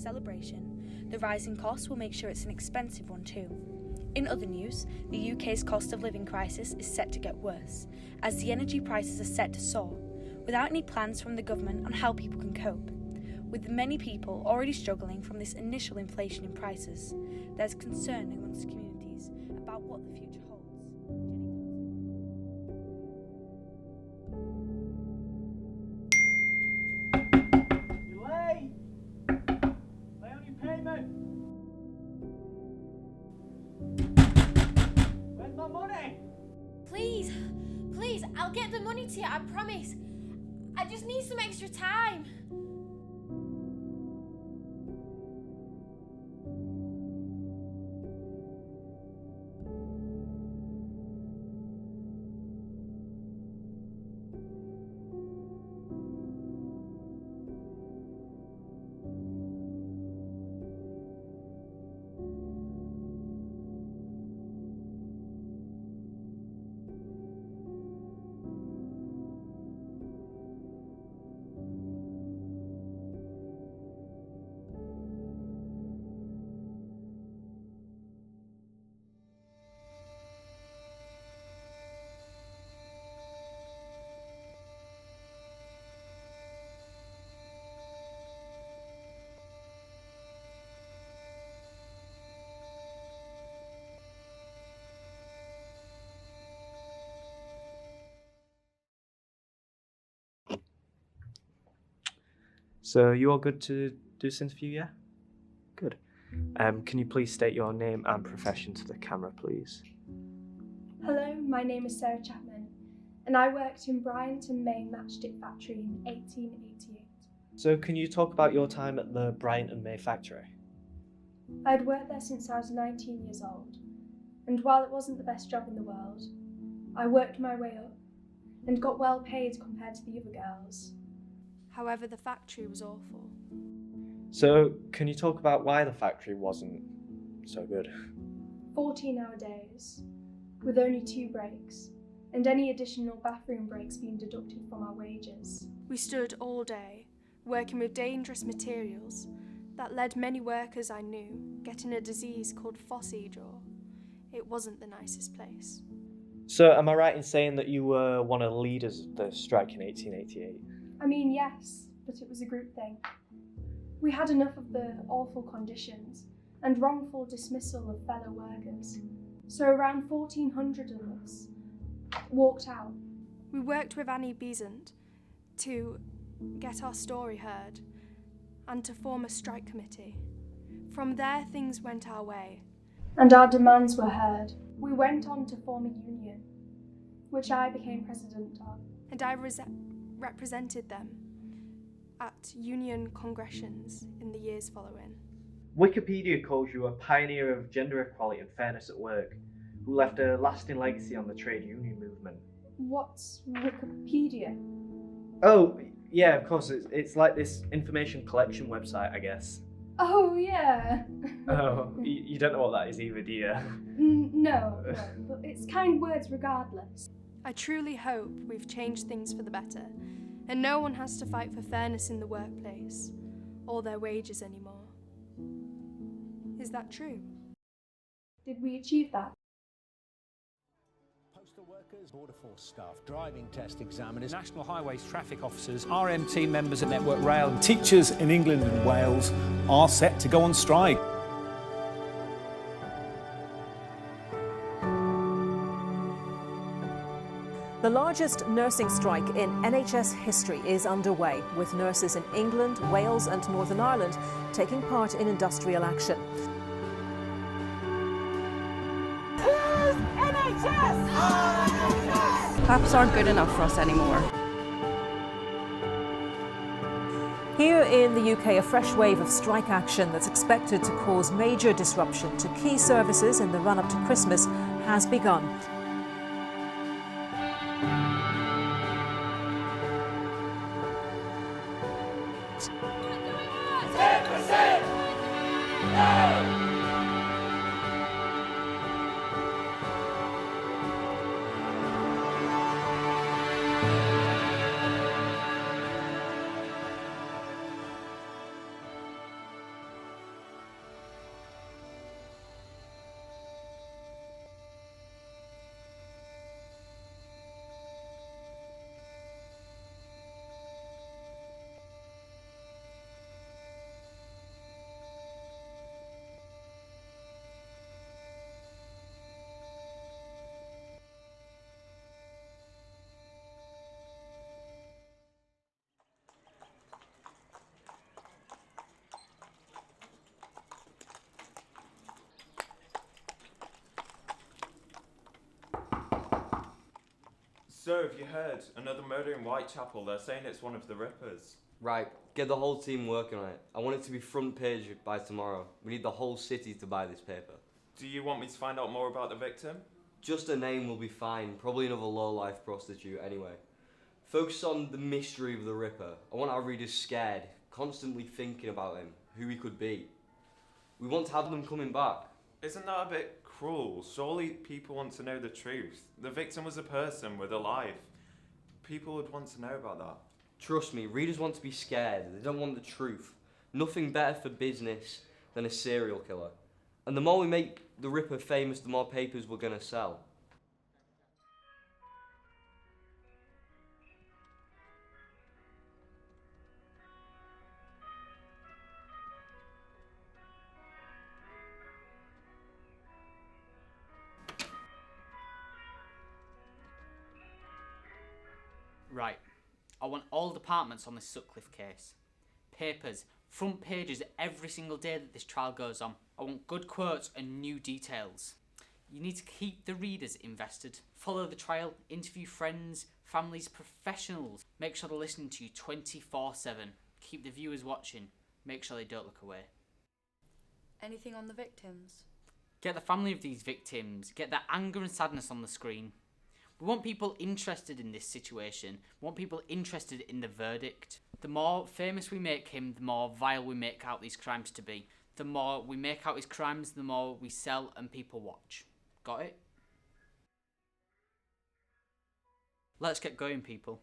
celebration, the rising costs will make sure it's an expensive one too. In other news, the UK's cost of living crisis is set to get worse, as the energy prices are set to soar, without any plans from the government on how people can cope. With many people already struggling from this initial inflation in prices, there's concern amongst communities about what the future holds. Delay! Lay on your payment! Where's my money? Please, I'll get the money to you, I promise. I just need some extra time. So you all good to do this interview, yeah? Good. Can you please state your name and profession to the camera, please? Hello, my name is Sarah Chapman, and I worked in Bryant and May Matchstick Factory in 1888. So can you talk about your time at the Bryant and May factory? I'd worked there since I was 19 years old, and while it wasn't the best job in the world, I worked my way up and got well paid compared to the other girls. However, the factory was awful. So can you talk about why the factory wasn't so good? 14-hour days, with only 2 breaks, and any additional bathroom breaks being deducted from our wages. We stood all day, working with dangerous materials that led many workers I knew getting a disease called Fossey jaw. It wasn't the nicest place. So am I right in saying that you were one of the leaders of the strike in 1888? I mean, yes, but it was a group thing. We had enough of the awful conditions and wrongful dismissal of fellow workers, so around 1,400 of us walked out. We worked with Annie Besant to get our story heard and to form a strike committee. From there, things went our way. And our demands were heard. We went on to form a union, which I became president of. And I represented them at union congressions in the years following. Wikipedia calls you a pioneer of gender equality and fairness at work, who left a lasting legacy on the trade union movement. What's Wikipedia? Oh, yeah, of course, it's like this information collection website, I guess. Oh, yeah. Oh, you don't know what that is either, do you? No, but it's kind words regardless. I truly hope we've changed things for the better, and no one has to fight for fairness in the workplace, or their wages anymore. Is that true? Did we achieve that? Postal workers, border force staff, driving test examiners, National Highways traffic officers, RMT members at Network Rail, and teachers in England and Wales are set to go on strike. The largest nursing strike in NHS history is underway, with nurses in England, Wales and Northern Ireland taking part in industrial action. Perhaps aren't good enough for us anymore. Here in the UK, a fresh wave of strike action that's expected to cause major disruption to key services in the run-up to Christmas has begun. So, have you heard? Another murder in Whitechapel. They're saying it's one of the Rippers. Right, get the whole team working on it. I want it to be front page by tomorrow. We need the whole city to buy this paper. Do you want me to find out more about the victim? Just a name will be fine. Probably another low-life prostitute anyway. Focus on the mystery of the Ripper. I want our readers scared, constantly thinking about him, who he could be. We want to have them coming back. Isn't that a bit cruel? Surely people want to know the truth. The victim was a person with a life. People would want to know about that. Trust me, readers want to be scared. They don't want the truth. Nothing better for business than a serial killer. And the more we make the Ripper famous, the more papers we're going to sell. Right. I want all departments on this Sutcliffe case. Papers, front pages every single day that this trial goes on. I want good quotes and new details. You need to keep the readers invested. Follow the trial, interview friends, families, professionals. Make sure they're listening to you 24/7. Keep the viewers watching. Make sure they don't look away. Anything on the victims? Get the family of these victims. Get their anger and sadness on the screen. We want people interested in this situation. We want people interested in the verdict. The more famous we make him, the more vile we make out these crimes to be. The more we make out his crimes, the more we sell and people watch. Got it? Let's get going, people.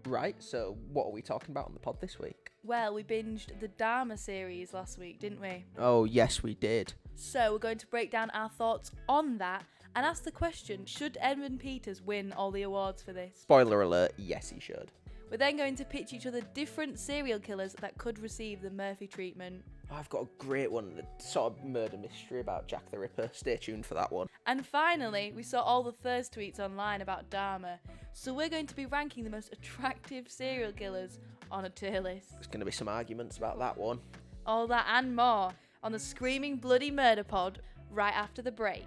Right, so what are we talking about on the pod this week? Well, we binged the Dharma series last week, didn't we? Oh, yes, we did. So we're going to break down our thoughts on that and ask the question, should Edmund Peters win all the awards for this? Spoiler alert, yes, he should. We're then going to pitch each other different serial killers that could receive the Murphy treatment. I've got a great one, a sort of murder mystery about Jack the Ripper. Stay tuned for that one. And finally, we saw all the thirst tweets online about Dharma. So we're going to be ranking the most attractive serial killers on a tier list. There's going to be some arguments about that one. All that and more on the Screaming Bloody Murder Pod right after the break.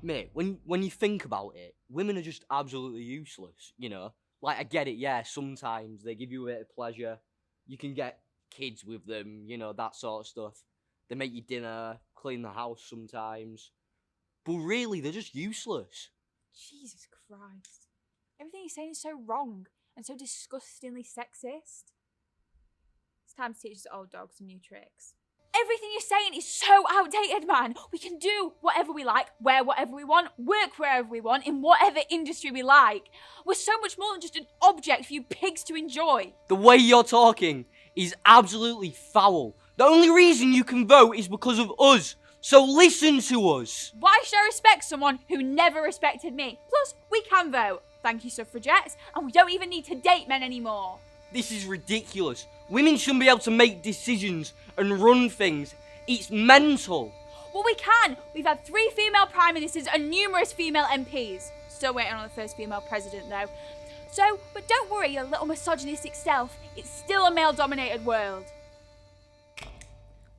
Mate, when you think about it, women are just absolutely useless, you know? Like, I get it, yeah, sometimes they give you a bit of pleasure. You can get kids with them, you know, that sort of stuff. They make you dinner, clean the house sometimes. But really, they're just useless. Jesus Christ. Everything he's saying is so wrong and so disgustingly sexist. It's time to teach us old dogs some new tricks. Everything you're saying is so outdated, man. We can do whatever we like, wear whatever we want, work wherever we want, in whatever industry we like. We're so much more than just an object for you pigs to enjoy. The way you're talking is absolutely foul. The only reason you can vote is because of us. So listen to us. Why should I respect someone who never respected me? Plus, we can vote. Thank you, suffragettes. And we don't even need to date men anymore. This is ridiculous. Women shouldn't be able to make decisions and run things. It's mental. Well, we can. We've had 3 female prime ministers and numerous female MPs. Still waiting on the first female president, though. So, but don't worry, your little misogynistic self. It's still a male-dominated world.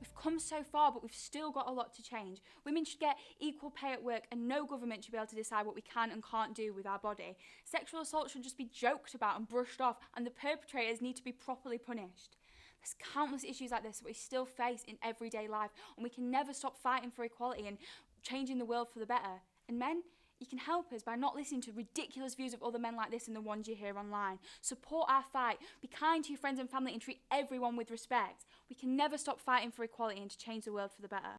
We've come so far, but we've still got a lot to change. Women should get equal pay at work, and no government should be able to decide what we can and can't do with our body. Sexual assault should just be joked about and brushed off, and the perpetrators need to be properly punished. There's countless issues like this that we still face in everyday life, and we can never stop fighting for equality and changing the world for the better. And men, you can help us by not listening to ridiculous views of other men like this and the ones you hear online. Support our fight, be kind to your friends and family, and treat everyone with respect. We can never stop fighting for equality and to change the world for the better.